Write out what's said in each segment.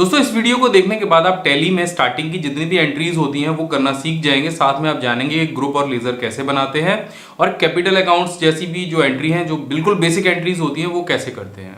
दोस्तों इस वीडियो को देखने के बाद आप टैली में स्टार्टिंग की जितनी भी एंट्रीज होती हैं वो करना सीख जाएंगे। साथ में आप जानेंगे ग्रुप और लेजर कैसे बनाते हैं और कैपिटल अकाउंट्स जैसी भी जो एंट्री हैं, जो बिल्कुल बेसिक एंट्रीज होती हैं, वो कैसे करते हैं।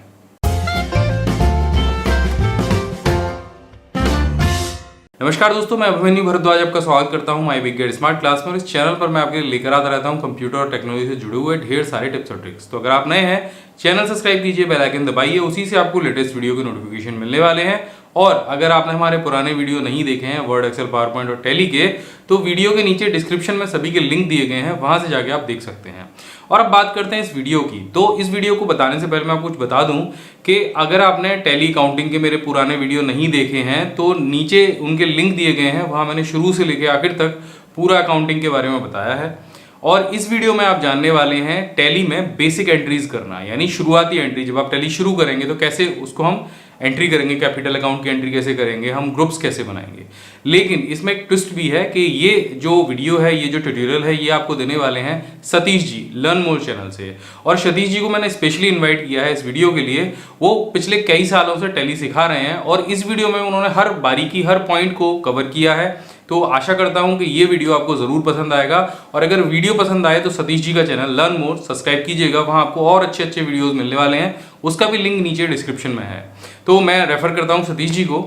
नमस्कार दोस्तों, मैं अभिमन्यु भारद्वाज आपका स्वागत करता हूं my big gate smart class में। इस चैनल पर मैं आपके लिए लेकर आता रहता हूं कंप्यूटर और टेक्नोलॉजी से जुड़े हुए ढेर सारे टिप्स और ट्रिक्स। तो अगर आप नए हैं, चैनल सब्सक्राइब कीजिए, बेल आइकन दबाइए, उसी से आपको लेटेस्ट वीडियो के नोटिफिकेशन मिलने वाले हैं। और अगर आपने हमारे पुराने वीडियो नहीं देखे हैं वर्ड, एक्सेल, पावर पॉइंट और टैली के, तो वीडियो के नीचे डिस्क्रिप्शन में सभी के लिंक दिए गए हैं, वहां से जाके आप देख सकते हैं। और अब बात करते हैं इस वीडियो की। तो इस वीडियो को बताने से पहले मैं आपको कुछ बता दूं कि अगर आपने टैली अकाउंटिंग के मेरे पुराने वीडियो नहीं देखे हैं तो नीचे उनके लिंक दिए गए हैं, वहां मैंने शुरू से लेकर आखिर तक पूरा अकाउंटिंग के बारे में बताया है। और इस वीडियो में आप जानने वाले हैं टैली में बेसिक एंट्रीज करना, यानी शुरुआती एंट्री। जब आप टैली शुरू करेंगे तो कैसे उसको हम एंट्री करेंगे, कैपिटल अकाउंट की एंट्री कैसे करेंगे, हम ग्रुप्स कैसे बनाएंगे। लेकिन इसमें एक ट्विस्ट भी है कि ये जो वीडियो है, ये जो ट्यूटोरियल है, ये आपको देने वाले हैं Satish ji learn more channel से। और सतीश जी को मैंने स्पेशली इन्वाइट किया है इस वीडियो के लिए। वो पिछले कई सालों से टैली सिखा रहे हैं और इस वीडियो में उन्होंने हर बारीकी, हर पॉइंट को कवर किया है। तो आशा करता हूं कि ये वीडियो आपको जरूर पसंद आएगा। और अगर वीडियो पसंद आए तो सतीश जी का चैनल लर्न मोर सब्सक्राइब कीजिएगा, वहां आपको और अच्छे अच्छे वीडियोस मिलने वाले हैं। उसका भी लिंक नीचे डिस्क्रिप्शन में है। तो मैं रेफर करता हूं सतीश जी को।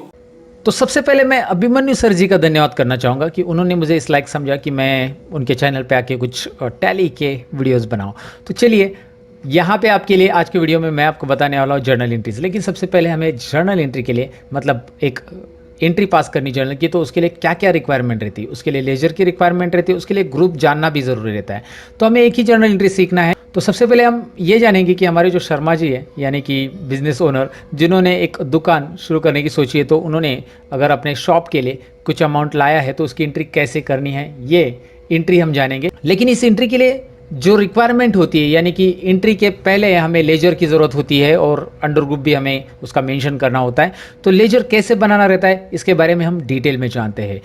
तो सबसे पहले मैं अभिमन्यु सर जी का धन्यवाद करना चाहूँगा कि उन्होंने मुझे इस लायक समझा कि मैं उनके चैनल पे आके कुछ टैली के वीडियोस बनाऊँ। तो चलिए, यहाँ पे आपके लिए आज के वीडियो में मैं आपको बताने वाला हूँ जर्नल एंट्रीज। लेकिन सबसे पहले हमें जर्नल एंट्री के लिए, मतलब एक एंट्री पास करनी जर्नल की, तो उसके लिए क्या क्या रिक्वायरमेंट रहती है। उसके लिए लेजर की रिक्वायरमेंट रहती है, उसके लिए ग्रुप जानना भी ज़रूरी रहता है। तो हमें एक ही जर्नल एंट्री सीखना है। तो सबसे पहले हम ये जानेंगे कि हमारे जो शर्मा जी है, यानी कि बिजनेस ओनर, जिन्होंने एक दुकान शुरू करने की सोची है, तो उन्होंने अगर अपने शॉप के लिए कुछ अमाउंट लाया है तो उसकी एंट्री कैसे करनी है, ये एंट्री हम जानेंगे। लेकिन इस एंट्री के लिए जो रिक्वायरमेंट होती है, यानी कि एंट्री के पहले हमें लेजर की ज़रूरत होती है और अंडर ग्रुप भी हमें उसका मेंशन करना होता है। तो लेजर कैसे बनाना रहता है, इसके बारे में हम डिटेल में जानते हैं।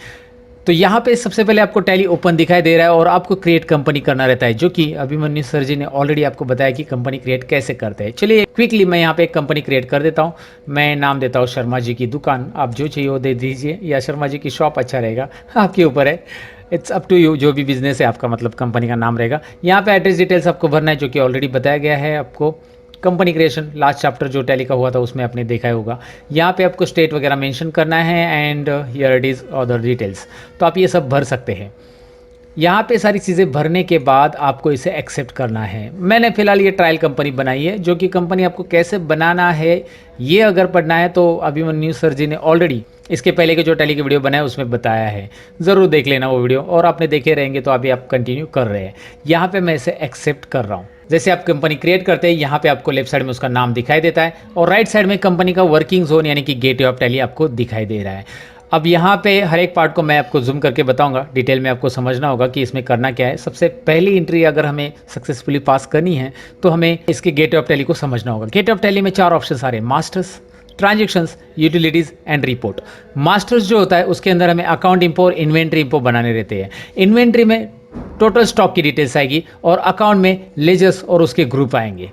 तो यहाँ पे सबसे पहले आपको टैली ओपन दिखाई दे रहा है और आपको क्रिएट कंपनी करना रहता है, जो कि अभिमन्यु सर जी ने ऑलरेडी आपको बताया कि कंपनी क्रिएट कैसे करते हैं। चलिए क्विकली मैं यहाँ पे एक कंपनी क्रिएट कर देता हूँ। मैं नाम देता हूँ शर्मा जी की दुकान। आप जो चाहिए वो दे दीजिए, या शर्मा जी की शॉप अच्छा रहेगा, आपके ऊपर है, इट्स अप टू यू। जो भी बिजनेस है आपका, मतलब कंपनी का नाम रहेगा। यहाँ पे एड्रेस डिटेल्स आपको भरना है, जो कि ऑलरेडी बताया गया है आपको। कंपनी क्रिएशन लास्ट चैप्टर जो टैली का हुआ था उसमें आपने देखा होगा। यहाँ पे आपको स्टेट वगैरह मेंशन करना है and here it is other details. तो आप ये सब भर सकते हैं। यहाँ पे सारी चीज़ें भरने के बाद आपको इसे एक्सेप्ट करना है। मैंने फ़िलहाल ये ट्रायल कंपनी बनाई है, जो कि कंपनी आपको कैसे बनाना है ये अगर पढ़ना है तो अभिमन्यु सर जी ने ऑलरेडी इसके पहले के जो टैली के वीडियो बनाए उसमें बताया है, ज़रूर देख लेना वो वीडियो। और आपने देखे रहेंगे तो अभी आप कंटिन्यू कर रहे हैं। यहाँ पे मैं इसे एक्सेप्ट कर रहा हूँ। जैसे आप कंपनी क्रिएट करते हैं, यहाँ पे आपको लेफ्ट साइड में उसका नाम दिखाई देता है और राइट साइड में कंपनी का वर्किंग जोन, यानी कि गेटवे ऑफ टैली आपको दिखाई दे रहा है। अब यहाँ पे हर एक पार्ट को मैं आपको जूम करके बताऊंगा, डिटेल में आपको समझना होगा कि इसमें करना क्या है। सबसे पहली एंट्री अगर हमें सक्सेसफुली पास करनी है तो हमें इसके गेटवे ऑफ टैली को समझना होगा। गेटवे ऑफ टैली में 4 ऑप्शन आ रहे हैं: masters, transactions, utilities and report. Masters जो होता है उसके अंदर हमें अकाउंट इंपो और इन्वेंट्री इंपो बनाने रहते हैं। इन्वेंट्री में टोटल स्टॉक की डिटेल्स आएगी और अकाउंट में लेजर्स और उसके ग्रुप आएंगे।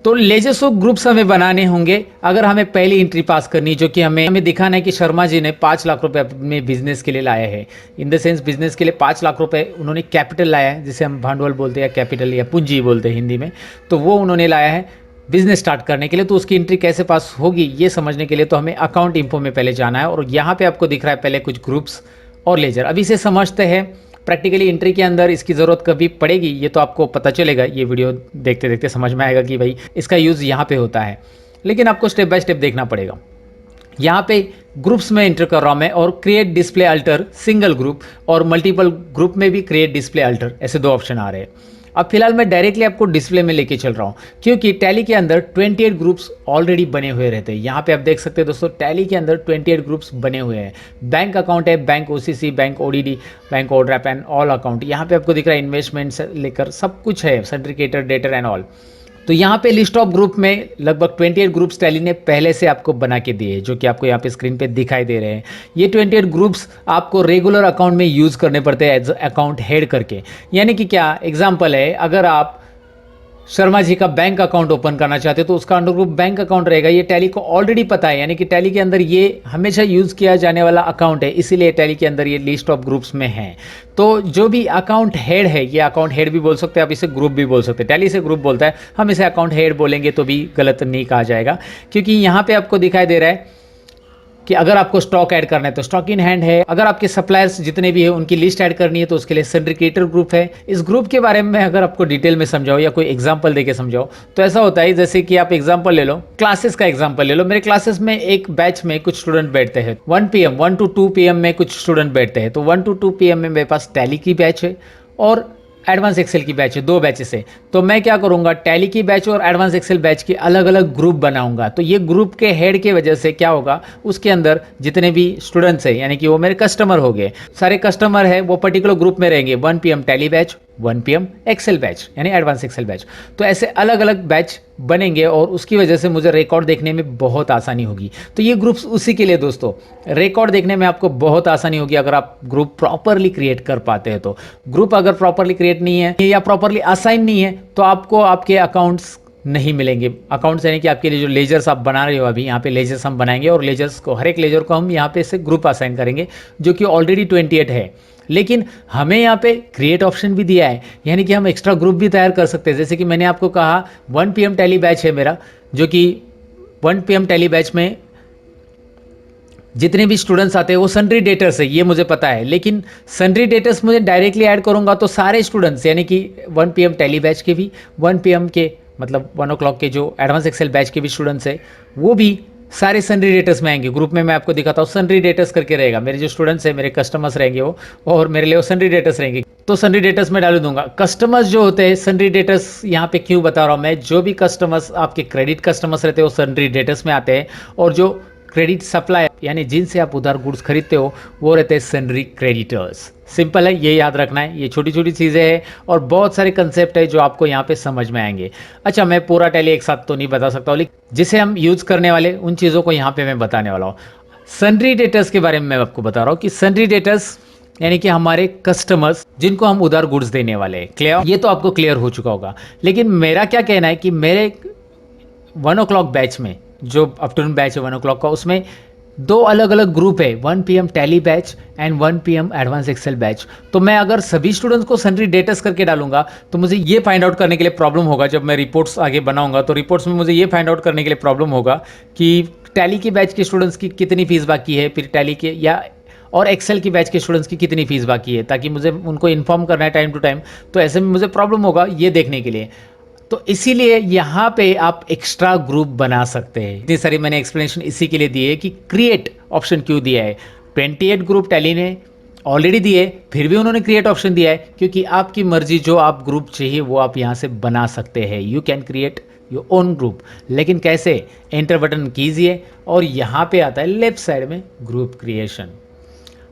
तो लेजर्स और ग्रुप्स हमें बनाने होंगे अगर हमें पहली एंट्री पास करनी, जो कि हमें दिखाना है कि शर्मा जी ने 5 लाख रुपए अपने बिजनेस के लिए लाया है। इन द सेंस बिजनेस के लिए 5 लाख रुपए उन्होंने कैपिटल लाया है, जिसे हम भांडवल बोलते हैं या कैपिटल या पूंजी बोलते हैं हिंदी में। तो वो उन्होंने लाया है बिजनेस स्टार्ट करने के लिए। तो उसकी एंट्री कैसे पास होगी ये समझने के लिए तो हमें अकाउंट इंफो में पहले जाना है। और यहाँ पे आपको दिख रहा है पहले कुछ ग्रुप्स और लेजर। अभी इसे समझते हैं। प्रैक्टिकली एंट्री के अंदर इसकी ज़रूरत कभी पड़ेगी ये तो आपको पता चलेगा, ये वीडियो देखते देखते समझ में आएगा कि भाई इसका यूज़ यहाँ पे होता है। लेकिन आपको स्टेप बाय स्टेप देखना पड़ेगा। यहाँ पे ग्रुप्स में एंटर कर रहा हूँ मैं, और create display alter single group और मल्टीपल ग्रुप में भी क्रिएट डिस्प्ले अल्टर, ऐसे 2 ऑप्शन आ रहे हैं। अब फिलहाल मैं डायरेक्टली आपको डिस्प्ले में लेके चल रहा हूँ, क्योंकि टैली के अंदर 28 ग्रुप्स ऑलरेडी बने हुए रहते हैं। यहाँ पे आप देख सकते हैं दोस्तों, टैली के अंदर 28 ग्रुप्स बने हुए हैं। बैंक अकाउंट है, bank OCC, bank ODD, bank ओड्रैप एंड ऑल अकाउंट। यहाँ पे आपको दिख रहा है इन्वेस्टमेंट से लेकर सब कुछ है, सर्टिफिकेटर, डेटर एंड ऑल। तो यहाँ पे लिस्ट ऑफ ग्रुप में लगभग 28 ग्रुप्स टैली ने पहले से आपको बना के दिए, जो कि आपको यहाँ पे स्क्रीन पे दिखाई दे रहे हैं। ये 28 ग्रुप्स आपको रेगुलर अकाउंट में यूज़ करने पड़ते हैं एज अकाउंट हेड करके। यानी कि क्या एग्जांपल है, अगर आप शर्मा जी का बैंक अकाउंट ओपन करना चाहते हो तो उसका अंडर ग्रुप बैंक अकाउंट रहेगा। ये टैली को ऑलरेडी पता है, यानी कि टैली के अंदर ये हमेशा यूज़ किया जाने वाला अकाउंट है, इसीलिए टैली के अंदर ये लिस्ट ऑफ ग्रुप्स में है। तो जो भी अकाउंट हेड है, ये अकाउंट हेड भी बोल सकते हैं आप, इसे ग्रुप भी बोल सकते हैं। टैली से ग्रुप बोलता है, हम इसे अकाउंट हेड बोलेंगे तो भी गलत नहीं कहा जाएगा, क्योंकि यहाँ पे आपको दिखाई दे रहा है कि अगर आपको स्टॉक ऐड करना है तो स्टॉक इन हैंड है। अगर आपके सप्लायर्स जितने भी है उनकी लिस्ट ऐड करनी है तो उसके लिए सिंडिकेटर ग्रुप है। इस ग्रुप के बारे में अगर आपको डिटेल में समझाओ या कोई एग्जांपल देके समझाओ तो ऐसा होता है, जैसे कि आप एग्जांपल ले लो, क्लासेस का एग्जांपल ले लो। मेरे क्लासेस में एक बैच में कुछ स्टूडेंट बैठते हैं 1 to 2 PM में कुछ स्टूडेंट बैठते हैं। तो 1 to 2 PM में मेरे पास टैली की बैच है और एडवांस एक्सेल की बैच है, 2 बैचेस है। तो मैं क्या करूंगा, टैली की बैच और एडवांस एक्सेल बैच के अलग अलग ग्रुप बनाऊंगा। तो ये ग्रुप के हेड के वजह से क्या होगा, उसके अंदर जितने भी स्टूडेंट्स हैं, यानी कि वो मेरे कस्टमर हो गए, सारे कस्टमर है वो पर्टिकुलर ग्रुप में रहेंगे। 1 PM Tally batch, 1 PM Excel batch यानी एडवांस एक्सेल बैच। तो ऐसे अलग अलग बैच बनेंगे और उसकी वजह से मुझे रिकॉर्ड देखने में बहुत आसानी होगी। तो ये ग्रुप्स उसी के लिए दोस्तों, रिकॉर्ड देखने में आपको बहुत आसानी होगी अगर आप ग्रुप प्रॉपरली क्रिएट कर पाते हैं। तो ग्रुप अगर प्रॉपरली क्रिएट नहीं है या प्रॉपरली असाइन नहीं है तो आपको आपके अकाउंट्स नहीं मिलेंगे। अकाउंट्स यानी कि आपके लिए जो लेजर्स आप बना रहे हो, अभी यहाँ पे लेजर्स हम बनाएंगे और लेजर्स को, हर एक लेजर को हम यहाँ पे से ग्रुप असाइन करेंगे, जो कि ऑलरेडी 28 है। लेकिन हमें यहाँ पे क्रिएट ऑप्शन भी दिया है, यानी कि हम एक्स्ट्रा ग्रुप भी तैयार कर सकते हैं। जैसे कि मैंने आपको कहा 1 PM टैली बैच है मेरा, जो कि 1 PM टैली बैच में जितने भी स्टूडेंट्स आते हैं वो सन्ड्री डेटर्स है, ये मुझे पता है। लेकिन सन्ड्री डेटर्स मुझे डायरेक्टली ऐड करूंगा तो सारे स्टूडेंट्स, यानी कि 1 PM टैली बैच के भी, 1 PM के मतलब 1 o'clock के जो एडवांस एक्सेल बैच के भी स्टूडेंट्स है वो भी सारे सन्ड्री डेटर्स में आएंगे। ग्रुप में मैं आपको दिखाता हूँ, सन्ड्री डेटर्स करके रहेगा। मेरे जो स्टूडेंट्स हैं, मेरे कस्टमर्स रहेंगे वो, और मेरे लिए वो सन्ड्री डेटर्स रहेंगे। तो सन्ड्री डेटर्स में डाल दूंगा। कस्टमर्स जो होते हैं, सन्ड्री डेटर्स यहाँ पे क्यों बता रहा हूँ मैं, जो भी कस्टमर्स आपके क्रेडिट कस्टमर्स रहते हैं वो सन्ड्री डेटर्स में आते हैं, और जो क्रेडिट सप्लाई यानी जिनसे आप उधार गुड्स खरीदते हो वो रहते हैं सन्ड्री क्रेडिटर्स। सिंपल है, ये याद रखना है। ये छोटी छोटी चीज़ें हैं और बहुत सारे कंसेप्ट है जो आपको यहाँ पे समझ में आएंगे। अच्छा, मैं पूरा टैली एक साथ तो नहीं बता सकता हूँ, लेकिन जिसे हम यूज़ करने वाले उन चीज़ों को यहाँ पे मैं बताने वाला हूँ। सन्ड्री डेटर्स के बारे में मैं आपको बता रहा हूँ कि सन्ड्री डेटर्स यानी कि हमारे कस्टमर्स जिनको हम उधार गुड्स देने वाले हैं। क्लियर, ये तो आपको क्लियर हो चुका होगा। लेकिन मेरा क्या कहना है कि मेरे 1 o'clock बैच में, जो आफ्टरनून बैच है 1 o'clock का, उसमें 2 अलग अलग ग्रुप है, 1 PM Tally batch and 1 PM advance Excel batch. तो मैं अगर सभी स्टूडेंट्स को सन्ड्री डेटर्स करके डालूंगा तो मुझे ये फाइंड आउट करने के लिए प्रॉब्लम होगा। जब मैं रिपोर्ट्स आगे बनाऊंगा तो रिपोर्ट्स में मुझे ये फाइंड आउट करने के लिए प्रॉब्लम होगा कि टैली की बैच के स्टूडेंट्स की कितनी फीस बाकी है, फिर टैली के या और एक्सेल की बैच के स्टूडेंट्स की कितनी फीस बाकी है, ताकि मुझे उनको इन्फॉर्म करना है टाइम टू टाइम। तो ऐसे में मुझे प्रॉब्लम होगा ये देखने के लिए। तो इसीलिए यहाँ पे आप एक्स्ट्रा ग्रुप बना सकते हैं। इतनी सारी मैंने एक्सप्लेनेशन इसी के लिए दी है कि क्रिएट ऑप्शन क्यों दिया है। 28 ग्रुप टैली ने ऑलरेडी दिए, फिर भी उन्होंने क्रिएट ऑप्शन दिया है, क्योंकि आपकी मर्जी जो आप ग्रुप चाहिए वो आप यहाँ से बना सकते हैं। You can create your own group. लेकिन कैसे, एंटर बटन कीजिए और यहाँ पे आता है लेफ्ट साइड में ग्रुप क्रिएशन।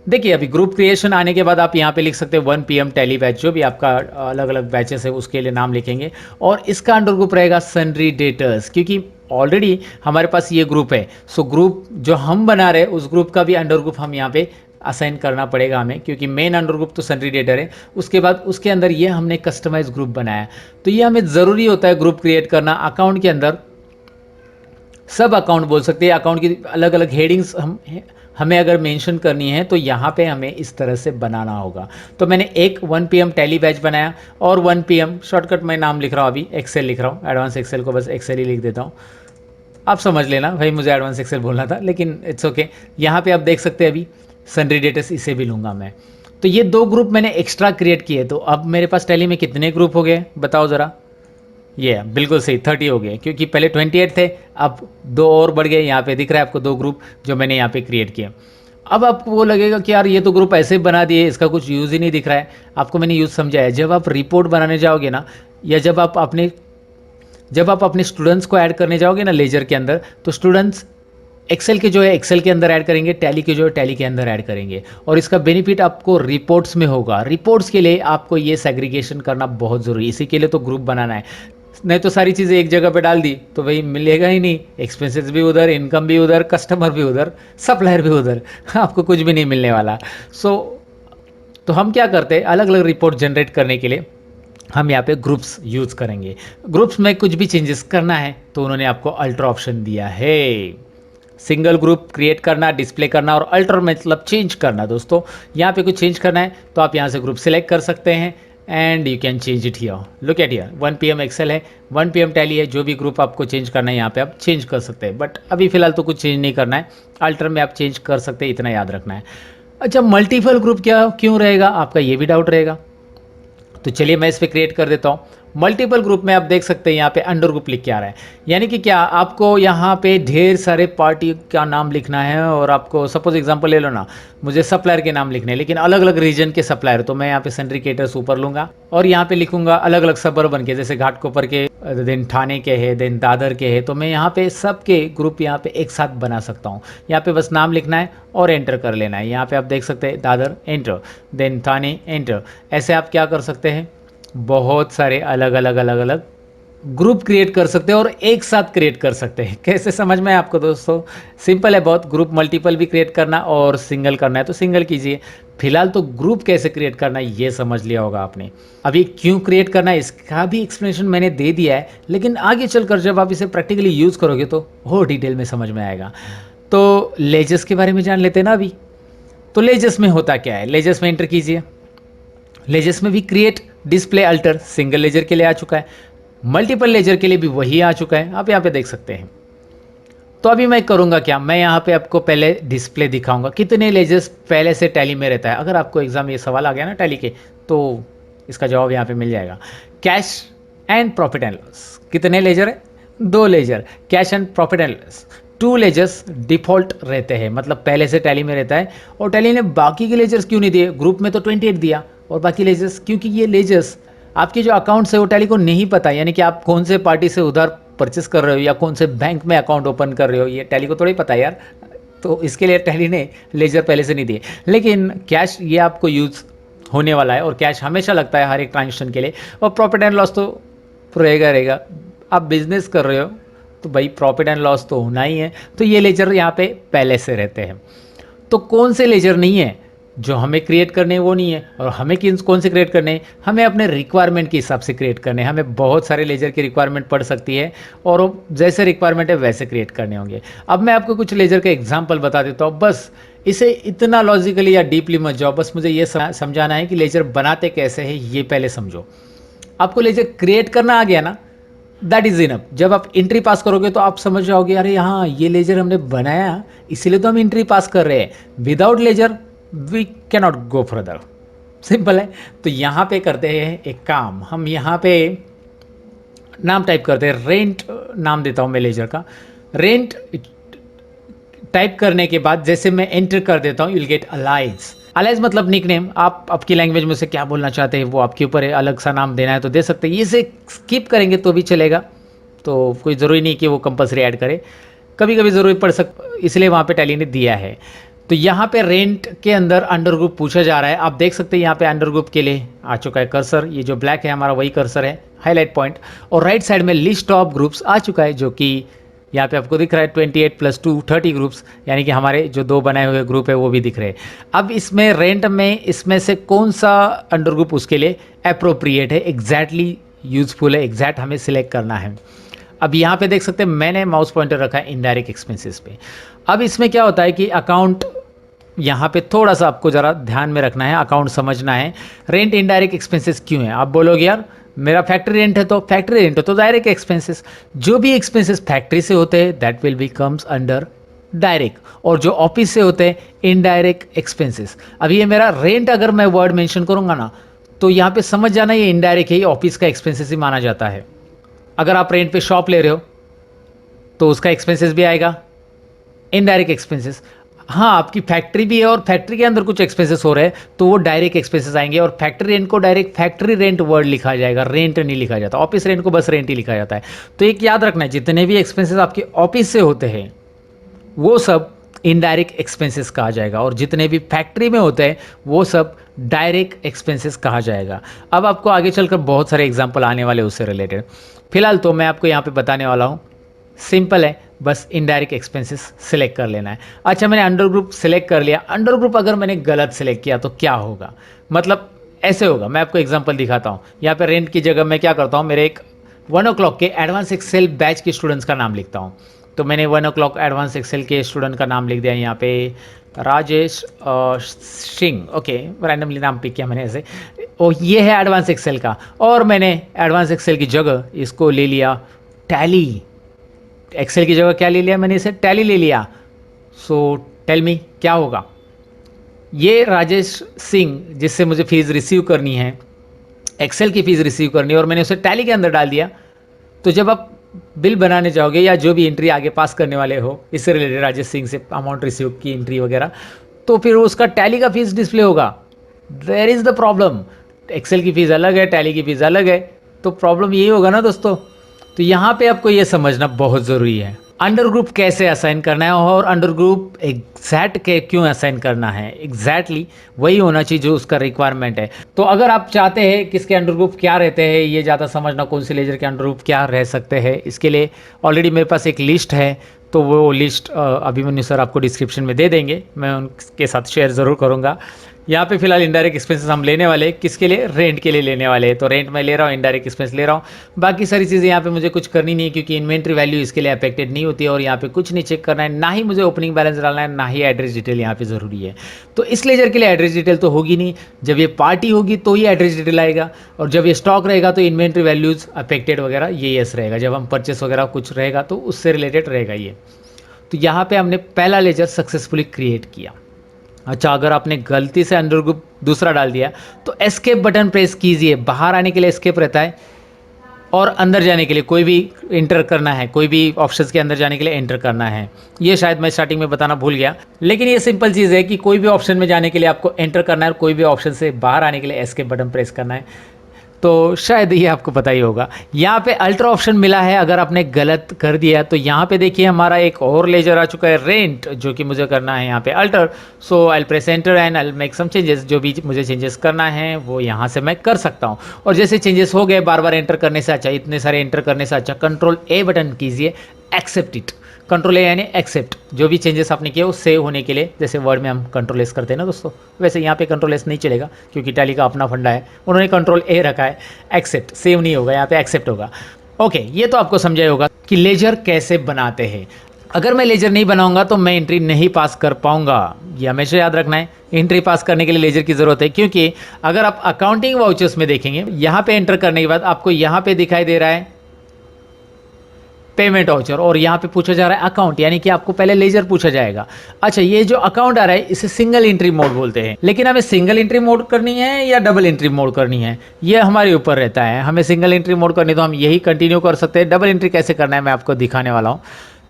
देखिए, अभी ग्रुप क्रिएशन आने के बाद आप यहाँ पे लिख सकते हैं 1 PM टैली बैच, जो भी आपका अलग अलग बैचेस है उसके लिए नाम लिखेंगे, और इसका अंडर ग्रुप रहेगा सन्ड्री डेटर्स, क्योंकि ऑलरेडी हमारे पास ये ग्रुप है। सो ग्रुप जो हम बना रहे हैं उस ग्रुप का भी अंडर ग्रुप हम यहाँ पे असाइन करना पड़ेगा हमें, क्योंकि मेन अंडर ग्रुप तो सन्ड्री डेटर है। उसके बाद उसके अंदर ये हमने कस्टमाइज ग्रुप बनाया, तो ये हमें ज़रूरी होता है ग्रुप क्रिएट करना। अकाउंट के अंदर सब अकाउंट बोल सकते हैं, अकाउंट की अलग अलग हेडिंग्स हमें अगर मेंशन करनी है तो यहाँ पे हमें इस तरह से बनाना होगा। तो मैंने एक 1 PM टैली बैच बनाया और 1 PM शॉर्टकट में नाम लिख रहा हूँ, अभी एक्सेल लिख रहा हूँ। एडवांस एक्सेल को बस एक्सेल ही लिख देता हूँ, आप समझ लेना भाई, मुझे एडवांस एक्सेल बोलना था, लेकिन इट्स ओके। यहाँ पे आप देख सकते हैं अभी सन्ड्री डेटर्स, इसे भी लूँगा मैं। तो ये 2 ग्रुप मैंने एक्स्ट्रा क्रिएट किए। तो अब मेरे पास टैली में कितने ग्रुप हो गए बताओ ज़रा। ये बिल्कुल सही 30 हो गए, क्योंकि पहले 28 थे, अब 2 और बढ़ गए। यहाँ पे दिख रहा है आपको 2 ग्रुप जो मैंने यहाँ पे क्रिएट किए। अब आपको वो लगेगा कि यार ये तो ग्रुप ऐसे बना दिए, इसका कुछ यूज़ ही नहीं दिख रहा है। आपको मैंने यूज़ समझाया। जब आप रिपोर्ट बनाने जाओगे ना, या जब आप अपने स्टूडेंट्स को ऐड करने जाओगे ना लेजर के अंदर, तो स्टूडेंट्स एक्सेल के जो है एक्सेल के अंदर ऐड करेंगे, टैली के जो है टैली के अंदर ऐड करेंगे, और इसका बेनिफिट आपको रिपोर्ट्स में होगा। रिपोर्ट्स के लिए आपको ये सेग्रीगेशन करना बहुत ज़रूरी, इसी के लिए तो ग्रुप बनाना है। नहीं तो सारी चीज़ें एक जगह पे डाल दी तो भाई मिलेगा ही नहीं, एक्सपेंसेस भी उधर, इनकम भी उधर, कस्टमर भी उधर, सप्लायर भी उधर, आपको कुछ भी नहीं मिलने वाला। तो हम क्या करते हैं, अलग अलग रिपोर्ट जनरेट करने के लिए हम यहाँ पे ग्रुप्स यूज़ करेंगे। ग्रुप्स में कुछ भी चेंजेस करना है तो उन्होंने आपको अल्टर ऑप्शन दिया है। सिंगल ग्रुप क्रिएट करना, डिस्प्ले करना और अल्टर मतलब चेंज करना। दोस्तों यहाँ पे कुछ चेंज करना है तो आप यहाँ से ग्रुप सेलेक्ट कर सकते हैं and you can change it here. Look at here 1 PM Excel है, 1 PM टैली है। जो भी ग्रुप आपको चेंज करना है यहाँ पे आप चेंज कर सकते हैं, बट अभी फिलहाल तो कुछ चेंज नहीं करना है। अल्टर में आप चेंज कर सकते हैं, इतना याद रखना है। अच्छा, मल्टीपल ग्रुप क्या क्यों रहेगा, आपका ये भी डाउट रहेगा। तो चलिए मैं इस पर क्रिएट कर देता हूँ। मल्टीपल ग्रुप में आप देख सकते हैं यहाँ पे अंडर ग्रुप लिख के आ रहा है, यानी कि क्या आपको यहाँ पे ढेर सारे पार्टी का नाम लिखना है और आपको सपोज एग्जांपल ले लो ना, मुझे सप्लायर के नाम लिखने हैं लेकिन अलग अलग रीजन के सप्लायर, तो मैं यहाँ पे सिंडिकेटर्स ऊपर लूँगा और यहाँ पे लिखूंगा अलग अलग सबर्बन के, जैसे घाटकोपर के, देन ठाणे के है, देन दादर के है। तो मैं यहाँ पे सबके ग्रुप यहाँ पे एक साथ बना सकता हूँ। यहाँ पे बस नाम लिखना है और एंटर कर लेना है। यहाँ पे आप देख सकते हैं Dadar enter, then Thane enter. ऐसे आप क्या कर सकते हैं, बहुत सारे अलग अलग ग्रुप क्रिएट कर सकते हैं और एक साथ क्रिएट कर सकते हैं। कैसे समझ में है आपको दोस्तों? सिंपल है बहुत। ग्रुप मल्टीपल भी क्रिएट करना और सिंगल करना है तो सिंगल कीजिए। फिलहाल तो ग्रुप कैसे क्रिएट करना है ये समझ लिया होगा आपने। अभी क्यों क्रिएट करना है इसका भी एक्सप्लेनेशन मैंने दे दिया है, लेकिन आगे चलकर जब आप इसे प्रैक्टिकली यूज़ करोगे तो और डिटेल में समझ में आएगा। तो लेजर्स के बारे में जान लेते हैं ना अभी। तो लेजर्स में होता क्या है, लेजर्स में एंटर कीजिए। लेजर्स में भी create, display, alter single ledger के लिए आ चुका है, मल्टीपल लेजर के लिए भी वही आ चुका है, आप यहाँ पे देख सकते हैं। तो अभी मैं करूँगा क्या, मैं यहाँ पे आपको पहले डिस्प्ले दिखाऊंगा कितने लेजर्स पहले से टैली में रहता है। अगर आपको एग्जाम ये सवाल आ गया ना टैली के, तो इसका जवाब यहाँ पे मिल जाएगा। Cash and profit and loss, कितने लेजर है? 2 ledger. Cash and profit and loss 2 ledgers default रहते हैं, मतलब पहले से टैली में रहता है। और टैली ने बाकी के लेजर्स क्यों नहीं दिए? ग्रुप में तो 28 दिया और बाकी लेजर्स, क्योंकि ये लेजर्स आपके जो अकाउंट्स है वो टैली को नहीं पता, यानी कि आप कौन से पार्टी से उधार परचेस कर रहे हो या कौन से बैंक में अकाउंट ओपन कर रहे हो, ये टैली को थोड़ा ही पता है यार। तो इसके लिए टैली ने लेजर पहले से नहीं दिए। लेकिन कैश ये आपको यूज़ होने वाला है और कैश हमेशा लगता है हर एक ट्रांजेक्शन के लिए। और प्रॉफिट एंड लॉस तो रहेगा। आप बिजनेस कर रहे हो तो भाई प्रॉफिट एंड लॉस तो होना ही है। तो ये लेजर यहाँ पे पहले से रहते हैं। तो कौन से लेजर नहीं है जो हमें क्रिएट करने हैं वो नहीं है, और हमें कौन से क्रिएट करने हैं, हमें अपने रिक्वायरमेंट के हिसाब से क्रिएट करने हैं। हमें बहुत सारे लेजर की रिक्वायरमेंट पड़ सकती है और वो जैसे रिक्वायरमेंट है वैसे क्रिएट करने होंगे। अब मैं आपको कुछ लेजर के एग्जांपल बता देता हूँ, बस इसे इतना लॉजिकली या डीपली मत जाओ, बस मुझे ये समझाना है कि लेजर बनाते कैसे हैं ये पहले समझो। आपको लेजर क्रिएट करना आ गया ना, दैट इज़ इनफ। जब आप एंट्री पास करोगे तो आप समझ जाओगे अरे हाँ ये लेजर हमने बनाया इसीलिए तो हम एंट्री पास कर रहे हैं। Without ledger we cannot go further, simple है। तो यहाँ पे करते हैं एक काम, हम यहाँ पे नाम टाइप करते हैं रेंट, नाम देता हूँ मैं लेजर का। रेंट टाइप करने के बाद जैसे मैं एंटर कर देता हूँ, you will get alias. Alias मतलब निकनेम। आप आपकी लैंग्वेज में से क्या बोलना चाहते हैं वो आपके ऊपर है, अलग सा नाम देना है तो दे सकते हैं। ये से स्किप करेंगे तो भी चलेगा, तो कोई ज़रूरी नहीं कि वो कंपलसरी ऐड करे, कभी कभी ज़रूरी पड़ इसलिए वहाँ पे टैली ने दिया है। तो यहाँ पे रेंट के अंदर अंडर ग्रुप पूछा जा रहा है। आप देख सकते हैं यहाँ पे अंडर ग्रुप के लिए आ चुका है कर्सर, ये जो ब्लैक है हमारा वही कर्सर है, हाईलाइट पॉइंट। और राइट साइड में लिस्ट ऑफ ग्रुप्स आ चुका है, जो कि यहाँ पे आपको दिख रहा है 28 + 2 30 ग्रुप्स, यानी कि हमारे जो 2 बनाए हुए ग्रुप है वो भी दिख रहे हैं। अब इसमें रेंट में इसमें से कौन सा अंडर ग्रुप उसके लिए अप्रोप्रिएट है, एग्जैक्टली यूजफुल है, एग्जैक्ट हमें सिलेक्ट करना है। अब यहाँ पे देख सकते हैं मैंने माउस पॉइंटर रखा है इनडायरेक्ट एक्सपेंसेस पे। अब इसमें क्या होता है कि अकाउंट यहाँ पे थोड़ा सा आपको ज़रा ध्यान में रखना है, अकाउंट समझना है। रेंट इनडायरेक्ट एक्सपेंसेस क्यों है? आप बोलोगे यार मेरा फैक्ट्री रेंट है, तो फैक्ट्री रेंट है तो डायरेक्ट एक्सपेंसेस, जो भी एक्सपेंसेस फैक्ट्री से होते हैं that will be comes under direct, और जो ऑफिस से होते हैं इनडायरेक्ट एक्सपेंसेस। अब ये मेरा रेंट अगर मैं वर्ड मेंशन करूँगा ना तो यहाँ पे समझ जाना ये इनडायरेक्ट है, ये ऑफिस का एक्सपेंसेस ही माना जाता है। अगर आप रेंट पे शॉप ले रहे हो तो उसका एक्सपेंसेस भी आएगा इनडायरेक्ट एक्सपेंसेस। हाँ आपकी फैक्ट्री भी है और फैक्ट्री के अंदर कुछ एक्सपेंसेस हो रहे हैं तो वो डायरेक्ट एक्सपेंसेस आएंगे, और फैक्ट्री रेंट को डायरेक्ट फैक्ट्री रेंट वर्ड लिखा जाएगा, रेंट नहीं लिखा जाता। ऑफिस रेंट को बस रेंट ही लिखा जाता है। तो एक याद रखना है, जितने भी एक्सपेंसेस आपके ऑफिस से होते हैं वो सब इनडायरेक्ट एक्सपेंसेस कहा जाएगा, और जितने भी फैक्ट्री में होते हैं वो सब डायरेक्ट एक्सपेंसेस कहा जाएगा। अब आपको आगे चलकर बहुत सारे एग्जाम्पल आने वाले उससे रिलेटेड। फिलहाल तो मैं आपको यहाँ पे बताने वाला हूँ, सिंपल है, बस इनडायरेक्ट एक्सपेंसेस सिलेक्ट कर लेना है। अच्छा मैंने अंडर ग्रुप सिलेक्ट कर लिया, अंडर ग्रुप अगर मैंने गलत सिलेक्ट किया तो क्या होगा? मतलब ऐसे होगा। मैं आपको एग्जांपल दिखाता हूँ। यहाँ पे रेंट की जगह मैं क्या करता हूँ, मेरे एक 1 o'clock के एडवांस एक्सेल बैच के स्टूडेंट्स का नाम लिखता हूँ। तो मैंने 1 o'clock एडवांस एक्सेल के स्टूडेंट का नाम लिख दिया यहाँ पे, राजेश सिंह, ओके, रैंडमली नाम पिक किया मैंने ऐसे। और ये है एडवांस एक्सेल का, और मैंने एडवांस एक्सेल की जगह इसको ले लिया टैली। एक्सेल की जगह क्या ले लिया मैंने, इसे टैली ले लिया। सो टेल मी क्या होगा। ये राजेश सिंह जिससे मुझे फ़ीस रिसीव करनी है, एक्सेल की फ़ीस रिसीव करनी है, और मैंने उसे टैली के अंदर डाल दिया। तो जब आप बिल बनाने जाओगे या जो भी एंट्री आगे पास करने वाले हो इससे रिलेटेड, राजेश सिंह से अमाउंट रिसीव की एंट्री वगैरह, तो फिर उसका टैली का फीस डिस्प्ले होगा। There is the problem. Excel की फ़ीस अलग है, टैली की फ़ीस अलग है, तो प्रॉब्लम यही होगा ना दोस्तों। तो यहाँ पे आपको ये समझना बहुत ज़रूरी है अंडर ग्रुप कैसे असाइन करना है, और अंडर ग्रुप एग्जैक्ट के क्यों असाइन करना है। एग्जैक्टली वही होना चाहिए जो उसका रिक्वायरमेंट है। तो अगर आप चाहते हैं किसके अंडर ग्रुप क्या रहते हैं, ये ज़्यादा समझना, कौन से लेजर के अंडर ग्रुप क्या रह सकते हैं, इसके लिए ऑलरेडी मेरे पास एक लिस्ट है। तो वो लिस्ट अभिमन्यु सर आपको डिस्क्रिप्शन में दे देंगे, मैं उनके साथ शेयर ज़रूर करूँगा। यहाँ पे फिलहाल इनडायरेक्ट एक्सपेंसेस हम लेने वाले, किसके लिए, रेंट के लिए लेने वाले हैं। तो रेंट मैं ले रहा हूँ, इनडायरेक्ट एक्सपेंस ले रहा हूँ। बाकी सारी चीज़ें यहाँ पे मुझे कुछ करनी नहीं है, क्योंकि इन्वेंट्री वैल्यू इसके लिए अफेक्टेड नहीं होती है, और यहाँ पे कुछ नहीं चेक करना है, ना ही मुझे ओपनिंग बैलेंस डालना है, ना ही एड्रेस डिटेल यहाँ पे ज़रूरी है। तो इस लेजर के लिए एड्रेस डिटेल तो होगी नहीं, जब ये पार्टी होगी तो ही एड्रेस डिटेल आएगा, और जब ये स्टॉक रहेगा तो इन्वेंट्री वैल्यूज़ अफेक्टेड वगैरह ये यस रहेगा। जब हम परचेस वगैरह कुछ रहेगा तो उससे रिलेटेड रहेगा ये। तो यहाँ पे हमने पहला लेजर सक्सेसफुली क्रिएट किया। अच्छा, अगर आपने गलती से अंडर ग्रुप दूसरा डाल दिया तो एस्केप बटन प्रेस कीजिए। बाहर आने के लिए एस्केप रहता है, और अंदर जाने के लिए कोई भी इंटर करना है, कोई भी ऑप्शंस के अंदर जाने के लिए एंटर करना है। ये शायद मैं स्टार्टिंग में बताना भूल गया, लेकिन ये सिंपल चीज़ है कि कोई भी ऑप्शन में जाने के लिए आपको एंटर करना है, और कोई भी ऑप्शन से बाहर आने के लिए एस्केप बटन प्रेस करना है। तो शायद ये आपको पता ही होगा। यहाँ पे अल्टर ऑप्शन मिला है, अगर आपने गलत कर दिया तो यहाँ पे देखिए हमारा एक और लेजर आ चुका है रेंट, जो कि मुझे करना है यहाँ पे alter. So I press enter and I make some changes. जो भी मुझे चेंजेस करना है वो यहाँ से मैं कर सकता हूँ। और जैसे चेंजेस हो गए, बार बार एंटर करने से अच्छा, इतने सारे एंटर करने से अच्छा, कंट्रोल A बटन कीजिए, एक्सेप्ट इट। कंट्रोल A यानी एक्सेप्ट। जो भी चेंजेस आपने किए वो सेव होने के लिए, जैसे वर्ड में हम कंट्रोल S करते हैं ना दोस्तों, वैसे यहाँ पे कंट्रोल S नहीं चलेगा, क्योंकि टैली का अपना फंडा है, उन्होंने कंट्रोल A रखा है। एक्सेप्ट, सेव नहीं होगा, यहाँ पे एक्सेप्ट होगा। ओके, ये तो आपको समझा ही होगा कि लेजर कैसे बनाते हैं। अगर मैं लेजर नहीं बनाऊंगा तो मैं एंट्री नहीं पास कर पाऊंगा, ये हमेशा याद रखना है। एंट्री पास करने के लिए लेजर की ज़रूरत है, क्योंकि अगर आप अकाउंटिंग वाउचर्स में देखेंगे, यहाँ पे एंटर करने के बाद आपको यहाँ पे दिखाई दे रहा है पेमेंट वाउचर, और यहाँ पे पूछा जा रहा है अकाउंट, यानी कि आपको पहले लेजर पूछा जाएगा। अच्छा, ये जो अकाउंट आ रहा है इसे सिंगल एंट्री मोड बोलते हैं, लेकिन हमें सिंगल एंट्री मोड करनी है या डबल एंट्री मोड करनी है, ये हमारे ऊपर रहता है। हमें सिंगल एंट्री मोड करनी तो हम यही कंटिन्यू कर सकते हैं। डबल एंट्री कैसे करना है मैं आपको दिखाने वाला हूँ,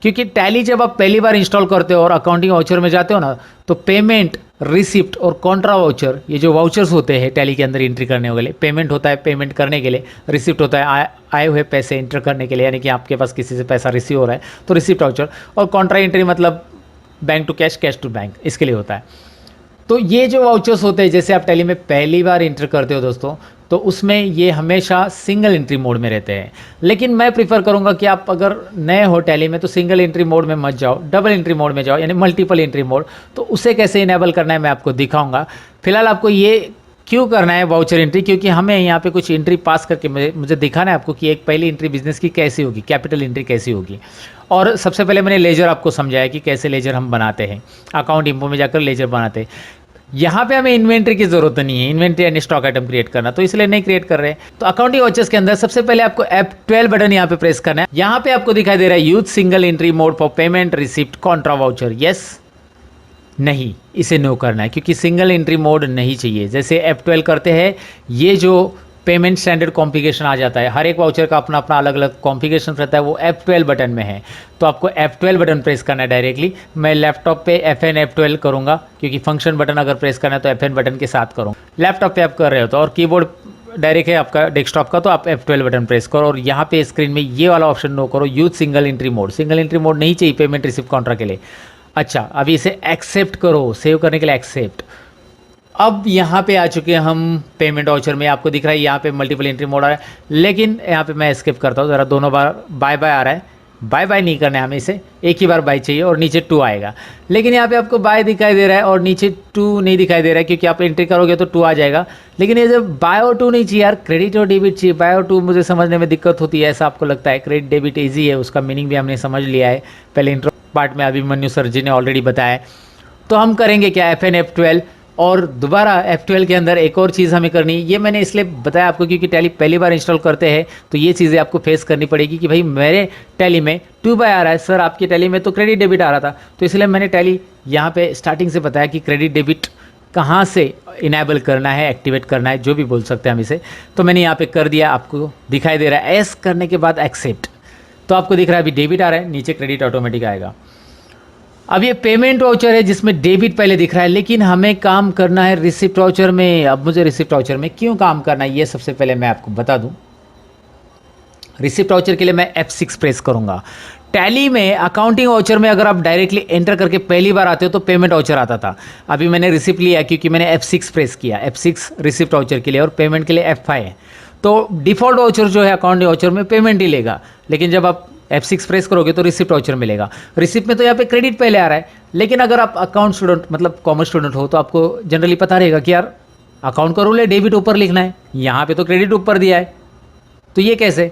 क्योंकि टैली जब आप पहली बार इंस्टॉल करते हो और अकाउंटिंग वाउचर में जाते हो ना, तो पेमेंट, रिसिप्ट और कॉन्ट्रा वाउचर, ये जो वाउचर्स होते हैं टैली के अंदर एंट्री करने के लिए, पेमेंट होता है पेमेंट करने के लिए, रिसिप्ट होता है आए हुए पैसे एंटर करने के लिए, यानी कि आपके पास किसी से पैसा रिसीव हो रहा है तो रिसिप्ट वाउचर, और कॉन्ट्रा एंट्री मतलब bank to cash, cash to bank, इसके लिए होता है। तो ये जो वाउचर्स होते हैं, जैसे आप टैली में पहली बार एंटर करते हो दोस्तों, तो उसमें ये हमेशा सिंगल एंट्री मोड में रहते हैं। लेकिन मैं प्रीफर करूंगा कि आप अगर नए हो टैली में तो सिंगल एंट्री मोड में मत जाओ, डबल एंट्री मोड में जाओ, यानी मल्टीपल एंट्री मोड। तो उसे कैसे इनेबल करना है मैं आपको दिखाऊंगा। फिलहाल आपको ये क्यों करना है वाउचर एंट्री, क्योंकि हमें यहाँ पे कुछ एंट्री पास करके मुझे दिखाना है आपको कि एक पहली एंट्री बिजनेस की कैसी होगी, कैपिटल एंट्री कैसी होगी। और सबसे पहले मैंने लेजर आपको समझाया कि कैसे लेजर हम बनाते हैं, अकाउंट इंफो में जाकर लेजर बनाते हैं। यहाँ पे हमें इन्वेंट्री की जरूरत नहीं है, इन्वेंट्री यानी स्टॉक आइटम क्रिएट करना, तो इसलिए नहीं क्रिएट कर रहे हैं। तो अकाउंटिंग वाउचर्स के अंदर सबसे पहले आपको F12 बटन यहाँ पे प्रेस करना है। यहाँ पे आपको दिखाई दे रहा है use single entry mode for payment, receipt, Contra voucher. Yes, नहीं, इसे नो करना है, क्योंकि सिंगल एंट्री मोड नहीं चाहिए। जैसे F12 करते हैं, ये जो पेमेंट स्टैंडर्ड कॉन्फ़िगरेशन आ जाता है, हर एक वाउचर का अपना अपना अलग अलग कॉन्फ़िगरेशन रहता है, वो F12 बटन में है। तो आपको F12 बटन प्रेस करना है डायरेक्टली। मैं लैपटॉप पे FN F12 करूँगा, क्योंकि फंक्शन बटन अगर प्रेस करना है तो FN बटन के साथ करूँ। लैपटॉप पे आप कर रहे हो तो, और कीबोर्ड डायरेक्ट है आपका डेस्कटॉप का, तो आप F12 बटन प्रेस करो, और यहाँ पे स्क्रीन में ये वाला ऑप्शन नो करो, use single entry mode. Single entry mode नहीं चाहिए पेमेंट, रिसिप्ट, कॉन्ट्रा के लिए। अच्छा, अभी इसे एक्सेप्ट करो, सेव करने के लिए एक्सेप्ट। अब यहाँ पे आ चुके हैं हम पेमेंट वाउचर में। आपको दिख रहा है यहाँ पे मल्टीपल एंट्री मोड आ रहा है, लेकिन यहाँ पे मैं एस्केप करता हूँ ज़रा, दोनों बार बाय बाय आ रहा है, बाय बाय नहीं करना है हमें, इसे एक ही बार बाय चाहिए और नीचे 2 आएगा। लेकिन यहाँ पे आपको बाय दिखाई दे रहा है और नीचे 2 नहीं दिखाई दे रहा है, क्योंकि आप एंट्री करोगे तो 2 आ जाएगा। लेकिन ये जब बाय और 2 नहीं चाहिए यार, क्रेडिट और डेबिट चाहिए। बाय और 2 मुझे समझने में दिक्कत होती है, ऐसा आपको लगता है। क्रेडिट डेबिट ईजी है, उसका मीनिंग भी हमने समझ लिया है पहले इंट्रो पार्ट में, अभिमन्यु सर जी ने ऑलरेडी बताया। तो हम करेंगे क्या, FN F12 और दोबारा F12 के अंदर एक और चीज़ हमें करनी है। ये मैंने इसलिए बताया आपको क्योंकि टैली पहली बार इंस्टॉल करते हैं तो ये चीज़ें आपको फेस करनी पड़ेगी कि भाई मेरे टैली में 2 बाय आ रहा है सर, आपकी टैली में तो क्रेडिट डेबिट आ रहा था। तो इसलिए मैंने टैली यहाँ पे स्टार्टिंग से बताया कि क्रेडिट डेबिट कहाँ से इनेबल करना है, एक्टिवेट करना है, जो भी बोल सकते हैं हम इसे। तो मैंने यहाँ पे कर दिया, आपको दिखाई दे रहा है। एस करने के बाद एक्सेप्ट, तो आपको दिख रहा है अभी डेबिट आ रहा है, नीचे क्रेडिट ऑटोमेटिक आएगा। अब ये पेमेंट वाउचर है जिसमें डेबिट पहले दिख रहा है, लेकिन हमें काम करना है रिसिप्ट वाउचर में। अब मुझे रिसिप्ट वाउचर में क्यों काम करना है ये सबसे पहले मैं आपको बता दूं। रिसिप्ट वाउचर के लिए मैं F6 प्रेस करूंगा। टैली में अकाउंटिंग वाउचर में अगर आप डायरेक्टली एंटर करके पहली बार आते हो तो पेमेंट वाउचर आता था। अभी मैंने रिसिप्ट लिया क्योंकि मैंने F6 प्रेस किया। F6 रिसिप्ट वाउचर के लिए और पेमेंट के लिए F5 है। तो डिफ़ॉल्ट वाउचर जो है अकाउंटिंग वाउचर में पेमेंट ही लेगा, लेकिन जब आप F6 प्रेस करोगे तो रिसिप्ट वाउचर मिलेगा। रिसिप्ट में तो यहाँ पे क्रेडिट पहले आ रहा है, लेकिन अगर आप अकाउंट स्टूडेंट मतलब कॉमर्स स्टूडेंट हो तो आपको जनरली पता रहेगा कि यार अकाउंट का रूल है डेबिट ऊपर लिखना है, यहाँ पे तो क्रेडिट ऊपर दिया है, तो ये कैसे।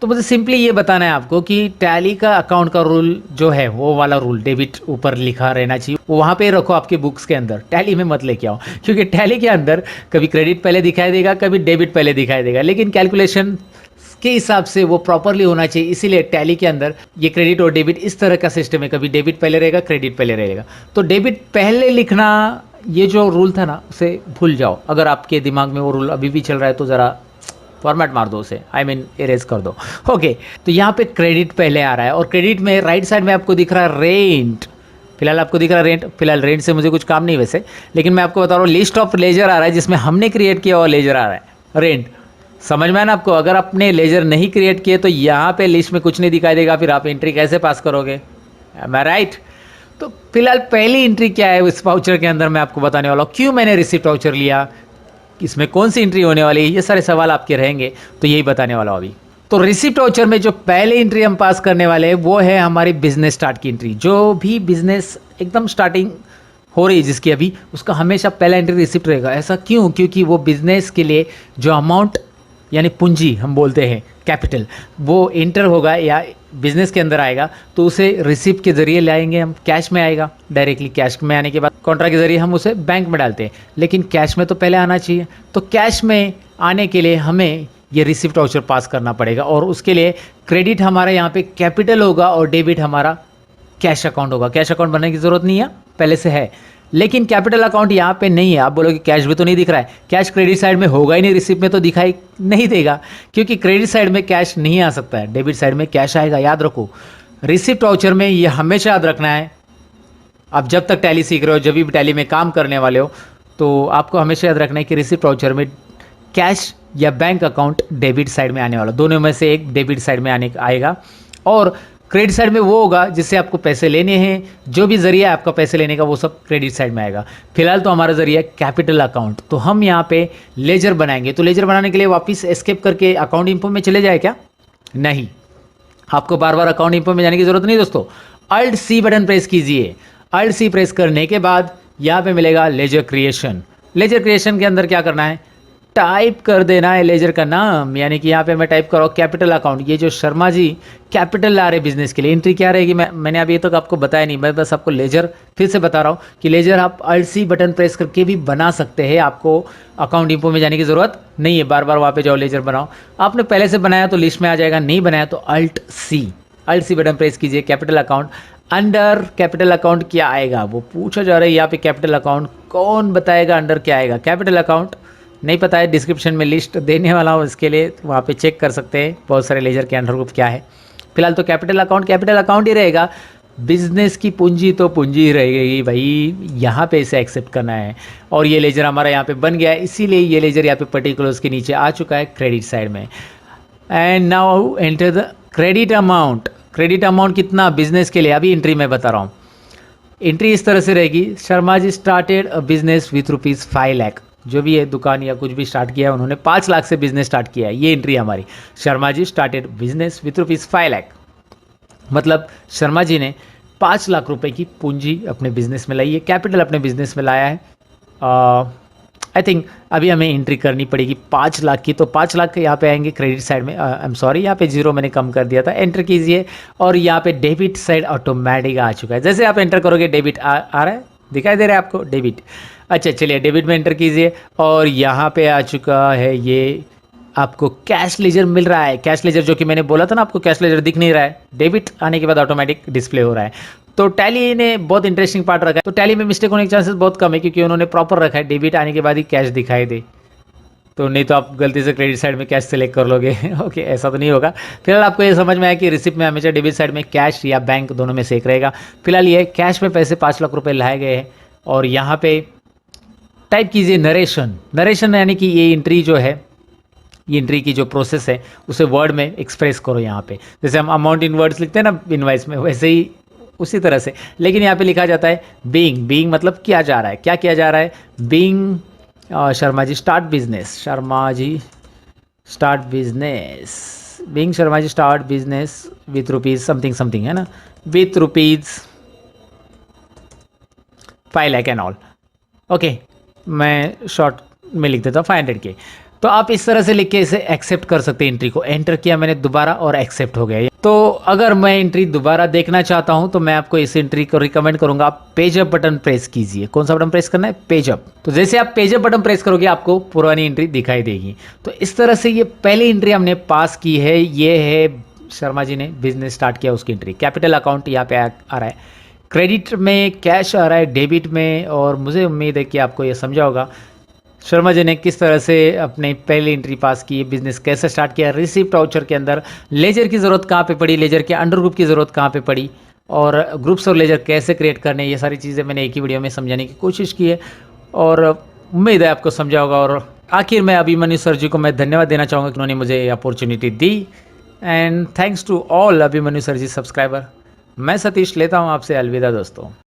तो मुझे सिंपली ये बताना है आपको कि टैली का अकाउंट का रूल जो है वो वाला रूल डेबिट ऊपर लिखा रहना चाहिए, वो वहाँ पे रखो आपके बुक्स के अंदर, टैली में मत लेके आओ। क्योंकि टैली के अंदर कभी क्रेडिट पहले दिखाई देगा, कभी डेबिट पहले दिखाई देगा, लेकिन कैलकुलेशन के हिसाब से वो प्रॉपरली होना चाहिए। इसीलिए टैली के अंदर ये क्रेडिट और डेबिट इस तरह का सिस्टम है, कभी डेबिट पहले रहेगा, क्रेडिट पहले रहेगा। तो डेबिट पहले लिखना ये जो रूल था ना उसे भूल जाओ। अगर आपके दिमाग में वो रूल अभी भी चल रहा है तो ज़रा फॉर्मेट मार दो उसे, इरेज कर दो। ओके, तो यहाँ पे क्रेडिट पहले आ रहा है और क्रेडिट में राइट साइड में आपको दिख रहा है रेंट। फिलहाल आपको दिख रहा है रेंट, फिलहाल रेंट से मुझे कुछ काम नहीं वैसे, लेकिन मैं आपको बता रहा हूँ लिस्ट ऑफ लेजर आ रहा है जिसमें हमने क्रिएट किया हुआ लेजर आ रहा है रेंट। समझ में आया ना आपको। अगर आपने लेजर नहीं क्रिएट किए तो यहाँ पे लिस्ट में कुछ नहीं दिखाई देगा, फिर आप एंट्री कैसे पास करोगे, एम आई राइट। तो फिलहाल पहली एंट्री क्या है इस वाउचर के अंदर मैं आपको बताने वाला हूँ। क्यों मैंने रिसिप्ट वाउचर लिया, इसमें कौन सी एंट्री होने वाली है, ये सारे सवाल आपके रहेंगे, तो यही बताने वाला हूँ अभी। तो रिसिप्ट वाउचर में जो पहले एंट्री हम पास करने वाले हैं वो है हमारी बिजनेस स्टार्ट की एंट्री। जो भी बिजनेस एकदम स्टार्टिंग हो रही है जिसकी अभी, उसका हमेशा पहला एंट्री रिसिप्ट रहेगा। ऐसा क्यों, क्योंकि वो बिजनेस के लिए जो अमाउंट यानी पूंजी हम बोलते हैं कैपिटल, वो एंटर होगा या बिजनेस के अंदर आएगा तो उसे रिसिप्ट के जरिए लाएंगे हम, कैश में आएगा डायरेक्टली। कैश में आने के बाद कॉन्ट्रा के जरिए हम उसे बैंक में डालते हैं, लेकिन कैश में तो पहले आना चाहिए। तो कैश में आने के लिए हमें ये रिसिप्ट वाउचर पास करना पड़ेगा और उसके लिए क्रेडिट हमारा यहाँ पे कैपिटल होगा और डेबिट हमारा कैश अकाउंट होगा। कैश अकाउंट बनने की ज़रूरत नहीं है, पहले से है, लेकिन कैपिटल अकाउंट यहाँ पे नहीं है। आप बोलोगे कैश भी तो नहीं दिख रहा है, कैश क्रेडिट साइड में होगा ही नहीं, रिसिप्ट में तो दिखाई नहीं देगा, क्योंकि क्रेडिट साइड में कैश नहीं आ सकता है, डेबिट साइड में कैश आएगा। याद रखो रिसिप्ट वाउचर में ये हमेशा याद रखना है। आप जब तक टैली सीख रहे हो, जब भी टैली में काम करने वाले हो, तो आपको हमेशा याद रखना है कि रिसिप्ट वाउचर में कैश या बैंक अकाउंट डेबिट साइड में आने वाला, दोनों में से एक डेबिट साइड में आएगा, और क्रेडिट साइड में वो होगा जिससे आपको पैसे लेने हैं। जो भी जरिया है आपका पैसे लेने का वो सब क्रेडिट साइड में आएगा। फिलहाल तो हमारा जरिया कैपिटल अकाउंट, तो हम यहाँ पे लेजर बनाएंगे। तो लेजर बनाने के लिए वापस एस्केप करके अकाउंट इंफो में चले जाए क्या? नहीं, आपको बार बार अकाउंट इंफो में जाने की जरूरत नहीं दोस्तों। Alt C बटन प्रेस कीजिए। Alt C प्रेस करने के बाद यहाँ पे मिलेगा लेजर क्रिएशन। लेजर क्रिएशन के अंदर क्या करना है, टाइप कर देना है लेजर का नाम। यानी कि यहाँ पे मैं टाइप कर रहा हूँ कैपिटल अकाउंट। ये जो शर्मा जी कैपिटल ला रहे बिजनेस के लिए, एंट्री क्या रहेगी मैंने अभी तक आपको बताया नहीं, मैं बस आपको लेजर फिर से बता रहा हूँ कि लेजर आप Alt C बटन प्रेस करके भी बना सकते हैं। आपको अकाउंट इंफो में जाने की ज़रूरत नहीं है, बार बार वहाँ पे जाओ लेजर बनाओ। आपने पहले से बनाया तो लिस्ट में आ जाएगा, नहीं बनाया तो Alt C बटन प्रेस कीजिए। Capital account, under capital account क्या आएगा वो पूछा जा रहा है। यहाँ पे कैपिटल अकाउंट कौन बताएगा अंडर क्या आएगा? कैपिटल अकाउंट नहीं पता है, डिस्क्रिप्शन में लिस्ट देने वाला हूँ, इसके लिए वहाँ पे चेक कर सकते हैं बहुत सारे लेजर के अंडर ग्रुप क्या है। फिलहाल तो कैपिटल अकाउंट ही रहेगा। बिजनेस की पूंजी तो पूंजी ही रहेगी भाई, यहाँ पे इसे एक्सेप्ट करना है। और ये लेजर हमारा यहाँ पे बन गया है, इसीलिए ये लेजर यहाँ पे पर्टिकुलर्स के नीचे आ चुका है क्रेडिट साइड में। And now enter the credit amount. Credit amount कितना बिजनेस के लिए, अभी एंट्री मैं बता रहा हूँ। एंट्री इस तरह से रहेगी, Sharma ji started a business with ₹5 lakh. जो भी है दुकान या कुछ भी स्टार्ट किया है उन्होंने 5 लाख से बिजनेस स्टार्ट किया है, ये एंट्री हमारी। Sharma ji started business with ₹5 lakh. मतलब शर्मा जी ने 5 लाख रुपए की पूंजी अपने बिजनेस में लाई है, कैपिटल अपने बिजनेस में लाया है। आई थिंक अभी हमें एंट्री करनी पड़ेगी 5 लाख की, तो 5 लाख यहाँ पे आएंगे क्रेडिट साइड में। आई एम सॉरी, यहाँ पे जीरो मैंने कम कर दिया था, एंटर कीजिए और यहाँ पे डेबिट साइड ऑटोमेटिक आ चुका है। जैसे आप एंटर करोगे डेबिट आ रहा है, दिखाई दे रहा है आपको डेबिट। अच्छा चलिए डेबिट में एंटर कीजिए और यहाँ पे आ चुका है ये आपको कैश लेजर मिल रहा है। कैश लेजर जो कि मैंने बोला था ना आपको, कैश लेजर दिख नहीं रहा है, डेबिट आने के बाद ऑटोमेटिक डिस्प्ले हो रहा है। तो टैली ने बहुत इंटरेस्टिंग पार्ट रखा है। तो टैली में मिस्टेक होने के चांसेस बहुत कम है क्योंकि उन्होंने प्रॉपर रखा है डेबिट आने के बाद ही कैश दिखाई दे। तो नहीं तो आप गलती से क्रेडिट साइड में कैश सेलेक्ट कर लोगे ओके ऐसा तो नहीं होगा। फिलहाल आपको ये समझ में आया कि रिसिप्ट में हमेशा डेबिट साइड में कैश या बैंक दोनों में से एक रहेगा। फिलहाल ये कैश में पैसे 5 लाख रुपए लाए गए हैं और यहाँ पे टाइप कीजिए नरेशन। नरेशन यानी कि ये एंट्री जो है, ये एंट्री की जो प्रोसेस है उसे वर्ड में एक्सप्रेस करो। यहाँ पे जैसे हम अमाउंट इन वर्ड्स लिखते हैं ना इनवाइस में, वैसे ही उसी तरह से, लेकिन यहाँ पे लिखा जाता है बीइंग। बीइंग मतलब किया जा रहा है, क्या किया जा रहा है? Being Sharma ji start business, Sharma ji start business, being Sharma ji start business with rupees something something, है ना, with rupees 5 lakh and all. Okay मैं शॉर्ट में लिख देता हूँ 500 के। तो आप इस तरह से लिख के इसे एक्सेप्ट कर सकते हैं। एंट्री को एंटर किया मैंने दोबारा और एक्सेप्ट हो गया। तो अगर मैं एंट्री दोबारा देखना चाहता हूं तो मैं आपको इस एंट्री को रिकमेंड करूंगा, आप पेज अप बटन प्रेस कीजिए। कौन सा बटन प्रेस करना है? Page up. तो जैसे आप पेज अप बटन प्रेस करोगे आपको पुरानी एंट्री दिखाई देगी। तो इस तरह से ये पहली एंट्री हमने पास की है। ये है शर्मा जी ने बिजनेस स्टार्ट किया उसकी एंट्री। कैपिटल अकाउंट यहाँ पे आ रहा है, क्रेडिट में कैश आ रहा है, डेबिट में, और मुझे उम्मीद है कि आपको ये समझा होगा शर्मा जी ने किस तरह से अपने पहली एंट्री पास की, बिजनेस कैसे स्टार्ट किया, रिसिप्ट वाउचर के अंदर लेजर की ज़रूरत कहाँ पे पड़ी, लेजर के अंडर ग्रुप की ज़रूरत कहाँ पे पड़ी, और ग्रुप्स और लेजर कैसे क्रिएट करने, ये सारी चीज़ें मैंने एक ही वीडियो में समझाने की कोशिश की है और उम्मीद है आपको समझा होगा। और आखिर में अभिमन्यु सर जी को मैं धन्यवाद देना चाहूँगा कि उन्होंने मुझे ये अपॉर्चुनिटी दी। And thanks to all Abhimanyu sir ji subscriber. मैं सतीश लेता हूँ आपसे अलविदा दोस्तों।